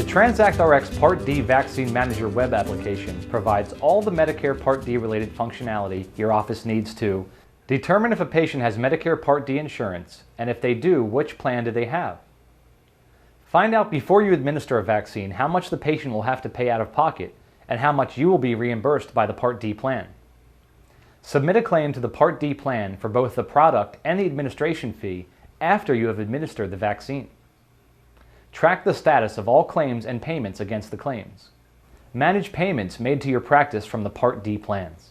TransactRx Part D Vaccine Manager web application provides all the Medicare Part D related functionality your office needs to determine if a patient has Medicare Part D insurance, and if they do, which plan do they have. Find out before you administer a vaccine how much the patient will have to pay out of pocket and how much you will be reimbursed by the Part D plan. Submit a claim to the Part D plan for both the product and the administration fee after you have administered the vaccine. Track the status of all claims and payments against the claims. Manage payments made to your practice from the Part D plans.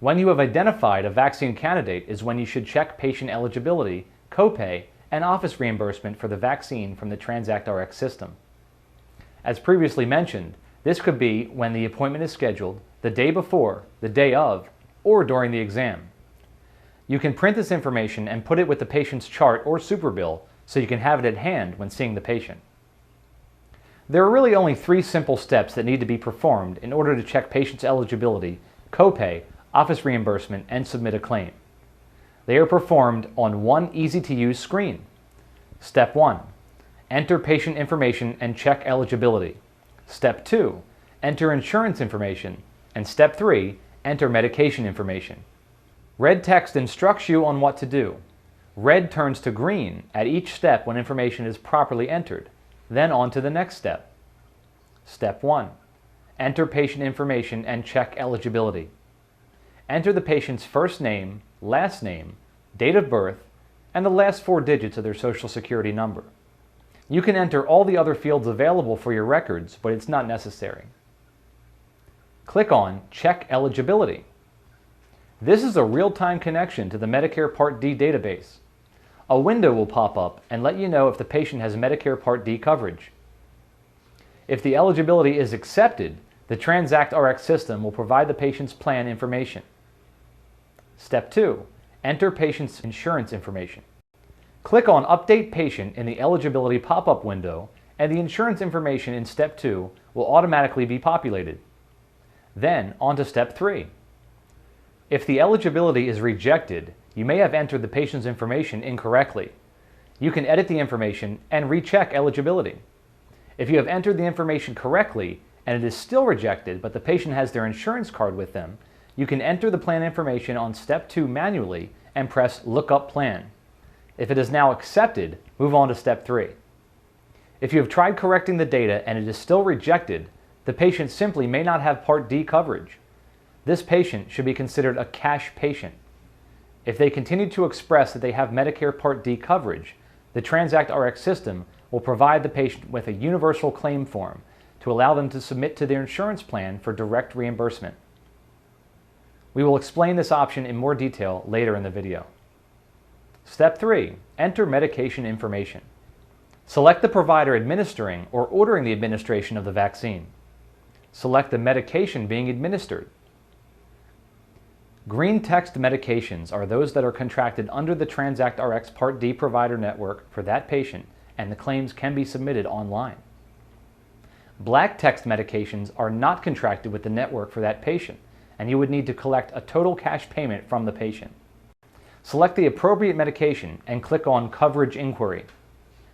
When you have identified a vaccine candidate is when you should check patient eligibility, copay, and office reimbursement for the vaccine from the TransactRx system. As previously mentioned, this could be when the appointment is scheduled, the day before, the day of, or during the exam. You can print this information and put it with the patient's chart or super bill so you can have it at hand when seeing the patient. There are really only 3 simple steps that need to be performed in order to check patient's eligibility, copay, office reimbursement, and submit a claim. They are performed on one easy-to-use screen. Step 1. Enter patient information and check eligibility. Step 2. Enter insurance information. And Step 3. Enter medication information. Red text instructs you on what to do. Red turns to green at each step when information is properly entered, then on to the next step. Step 1. Enter patient information and check eligibility. Enter the patient's first name, last name, date of birth, and the last 4 digits of their Social Security number. You can enter all the other fields available for your records, but it's not necessary. Click on Check Eligibility. This is a real-time connection to the Medicare Part D database. A window will pop up and let you know if the patient has Medicare Part D coverage. If the eligibility is accepted, the TransactRx system will provide the patient's plan information. Step 2. Enter patient's insurance information. Click on Update Patient in the eligibility pop-up window, and the insurance information in Step 2 will automatically be populated. Then on to Step 3. If the eligibility is rejected, you may have entered the patient's information incorrectly. You can edit the information and recheck eligibility. If you have entered the information correctly and it is still rejected but the patient has their insurance card with them, you can enter the plan information on Step 2 manually and press Look Up Plan. If it is now accepted, move on to Step 3. If you have tried correcting the data and it is still rejected, the patient simply may not have Part D coverage. This patient should be considered a cash patient. If they continue to express that they have Medicare Part D coverage, the TransactRx system will provide the patient with a universal claim form to allow them to submit to their insurance plan for direct reimbursement. We will explain this option in more detail later in the video. Step 3. Enter medication information. Select the provider administering or ordering the administration of the vaccine. Select the medication being administered. Green text medications are those that are contracted under the TransactRx Part D provider network for that patient, and the claims can be submitted online. Black text medications are not contracted with the network for that patient, and you would need to collect a total cash payment from the patient. Select the appropriate medication and click on Coverage Inquiry.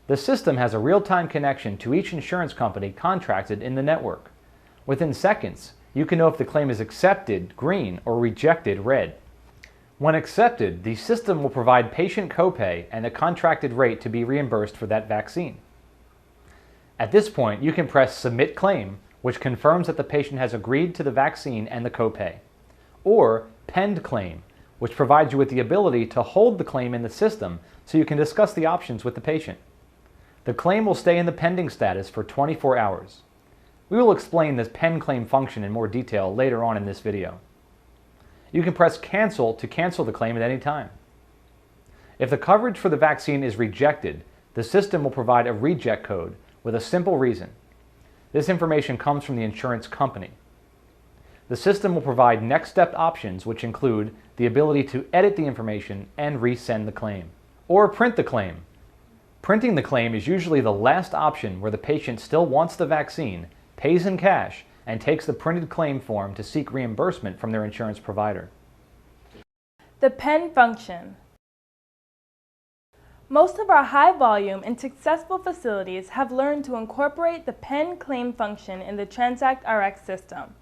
The system has a real-time connection to each insurance company contracted in the network. Within seconds, you can know if the claim is accepted, green, or rejected, red. When accepted, the system will provide patient copay and a contracted rate to be reimbursed for that vaccine. At this point, you can press Submit Claim, which confirms that the patient has agreed to the vaccine and the copay, or Pend Claim, which provides you with the ability to hold the claim in the system so you can discuss the options with the patient. The claim will stay in the pending status for 24 hours. We will explain this Pend Claim function in more detail later on in this video. You can press Cancel to cancel the claim at any time. If the coverage for the vaccine is rejected, the system will provide a reject code with a simple reason. This information comes from the insurance company. The system will provide next step options, which include the ability to edit the information and resend the claim, or print the claim. Printing the claim is usually the last option where the patient still wants the vaccine, pays in cash, and takes the printed claim form to seek reimbursement from their insurance provider. The Pend function. Most of our high-volume and successful facilities have learned to incorporate the pen claim function in the TransactRx system.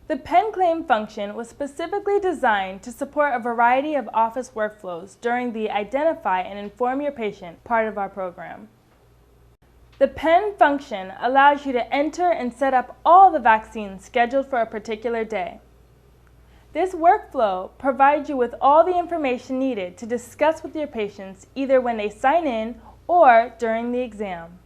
The pen claim function was specifically designed to support a variety of office workflows during the Identify and Inform Your Patient part of our program. The pen function allows you to enter and set up all the vaccines scheduled for a particular day. This workflow provides you with all the information needed to discuss with your patients either when they sign in or during the exam.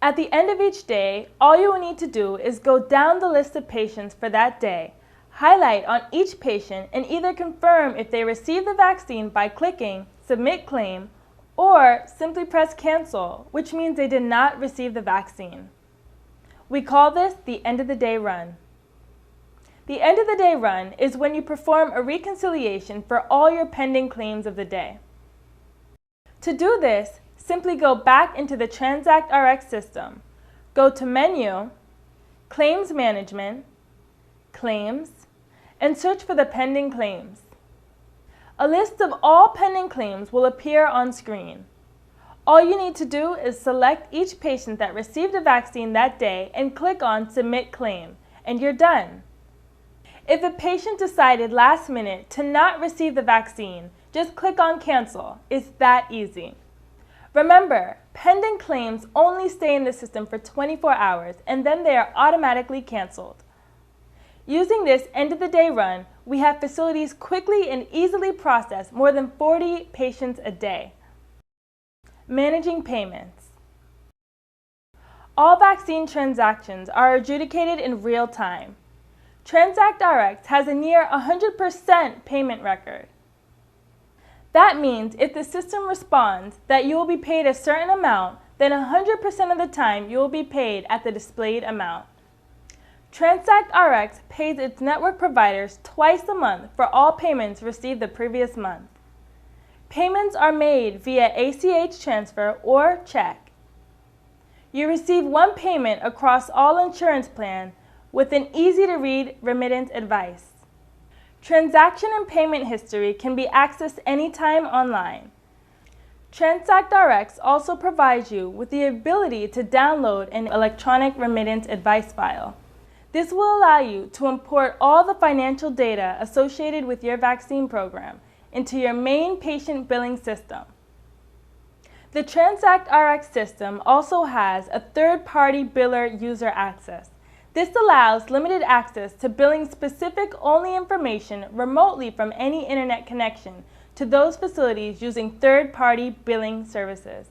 At the end of each day, all you will need to do is go down the list of patients for that day, highlight on each patient, and either confirm if they received the vaccine by clicking Submit Claim or simply press Cancel, which means they did not receive the vaccine. We call this the end of the day run. The end of the day run is when you perform a reconciliation for all your pending claims of the day. To do this, simply go back into the TransactRx system, go to Menu, Claims Management, Claims, and search for the pending claims. A list of all pending claims will appear on screen. All you need to do is select each patient that received a vaccine that day and click on Submit Claim, and you're done. If a patient decided last minute to not receive the vaccine, just click on Cancel. It's that easy. Remember, pending claims only stay in the system for 24 hours and then they are automatically canceled. Using this end-of-the-day run, we have facilities quickly and easily process more than 40 patients a day. Managing payments. All vaccine transactions are adjudicated in real time. TransactRx has a near 100% payment record. That means if the system responds that you will be paid a certain amount, then 100% of the time you will be paid at the displayed amount. TransactRx pays its network providers twice a month for all payments received the previous month. Payments are made via ACH transfer or check. You receive one payment across all insurance plans with an easy-to-read remittance advice. Transaction and payment history can be accessed anytime online. TransactRx also provides you with the ability to download an electronic remittance advice file. This will allow you to import all the financial data associated with your vaccine program into your main patient billing system. The TransactRx system also has a third-party biller user access. This allows limited access to billing specific only information remotely from any internet connection to those facilities using third-party billing services.